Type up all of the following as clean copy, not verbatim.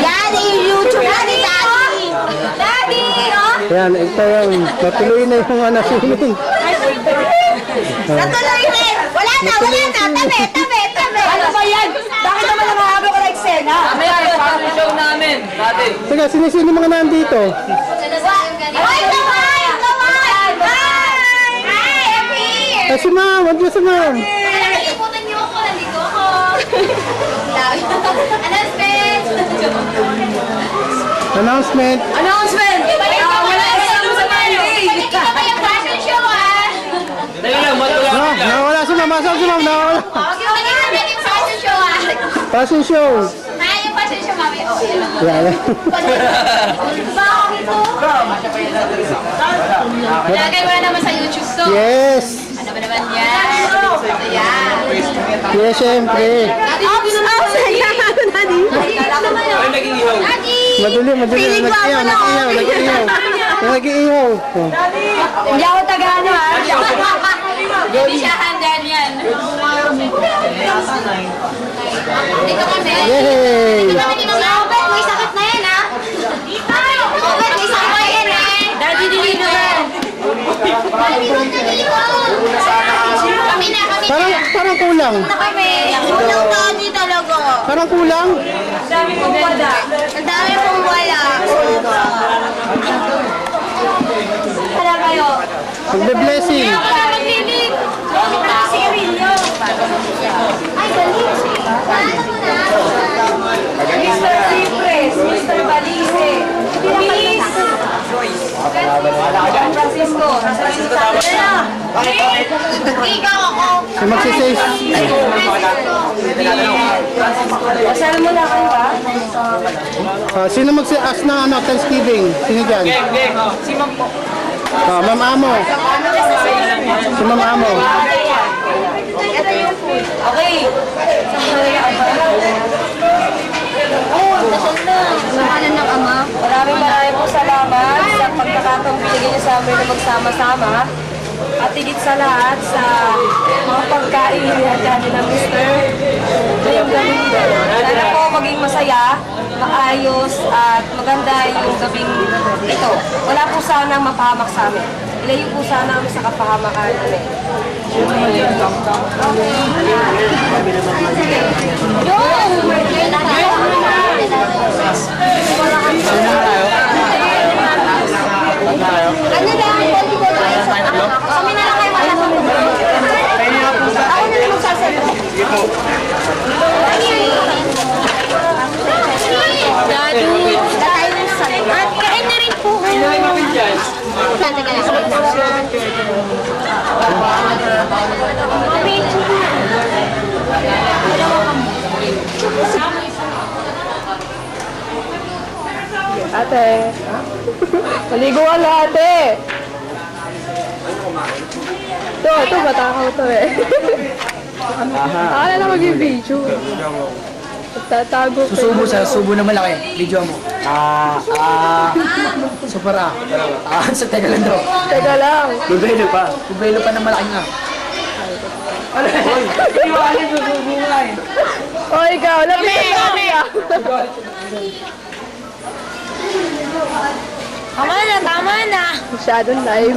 Daddy, YouTube. Daddy, Daddy. Daddy, oh. Yan, ito yung natuloy na yung mga nasunin. Natuloy rin. Wala na. Tabi. Ano ba yan? Bakit naman nangahaba ko na eksena? Mamaya yung party show namin. Dati. Teka, sino mga nandito? Ay, kamay! Hi, I'm here. Si ma'am, wag niyo si ma'am. Nakalimutan niyo ako. Nandito ako. Announcement. Announcement. Wala exam sa Monday. Balik ka ba yung fashion show, ah? Dali lang, matulog No, lang. nawala si ma'am. Asan si ma'am? Nawala. Balik naman yung fashion show, ah. Fashion show. Kaya yung fashion show, mami. Oh, yan. Yan. Bakit ito? Lagay mo na naman sa YouTube to. Yes. Ano ba naman yan? Ayan. Yes, syempre. Ay, naging ihaw. Madali. Nag-iihaw. Hindi ako taga-ano, ha? Hindi siya handyan yan. Dito kami. Yay! Dito kami ni Mama Obet. May sakit na yan, ha? Obet, may sakit na yan, ha? Daddy, dito yan. Kami na. Parang kulang. Kami. Kulang daddy talaga. Parang kulang. Ang dami pong wala. Sobra. Wala kayo. Magbe-blessing. Magdilig. Sigarilyo. Ay, galing. Paano mo na? Mr. Cypress, Mr. Balise, Miss Francisco, sasabihin sa akin. Ikaw ako. Magsisay. Kasal mo na kayo ba? Sino mag-ask ng Thanksgiving? Sino dyan? Geng, oh. Si Ma'am po. Ma'am Amo. Si Ma'am Amo. Ito yung food. Okay. Pangalan ng ama. Maraming po salamat sa pagkakataong binigay niyo sa amin na magsama-sama. At higit sa lahat sa mga pagkain ni ng Mr. Ngayong gabi dito. Sana po maging masaya, maayos at maganda yung gabing ito. Wala po sanang mapahamak sa amin. Ilayo po sana sa kapahamakan namin. Ano lang? Kami na lang kayo masasagot. Ako na lang magsasagot. Dadu. Tatay ng salit. At kain na rin po. Teka lang. Ate. Maligo ka na, ate. Ito, batakaw to eh. Akala na mag-video. Tatago ko. Subo na malaki. Video mo. Super sa teka lang daw. Teka lang. Bubelo pa na malaki nga. Iwanin, susubo nga eh. O, ikaw. Lapit ka kaya. Tama na. Masyadong live.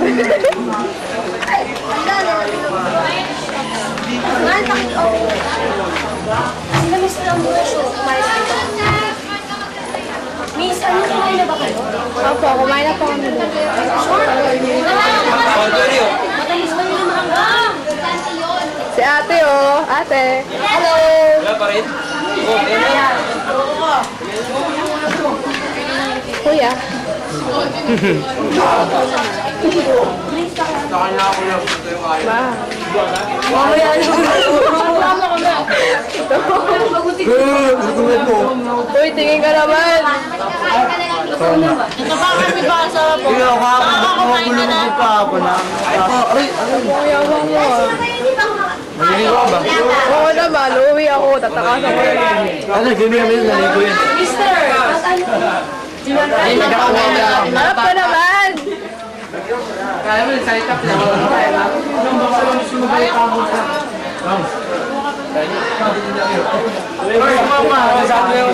Miss, ano kumain na ba kayo? Opo, kumain na po kami doon. Matamis ba nyo naman hanggang? Si ate oh. Ate. Hello. Wala pa rin? Kuya. Ma. Mamaya Uy, tingin ka naman. Kuya mo. Oo naman, uuwi ako. Tatakasan ko yun. Mister! Harap ka naman. Kaya mo, salita pa lang. Hoy, mama, sabi mo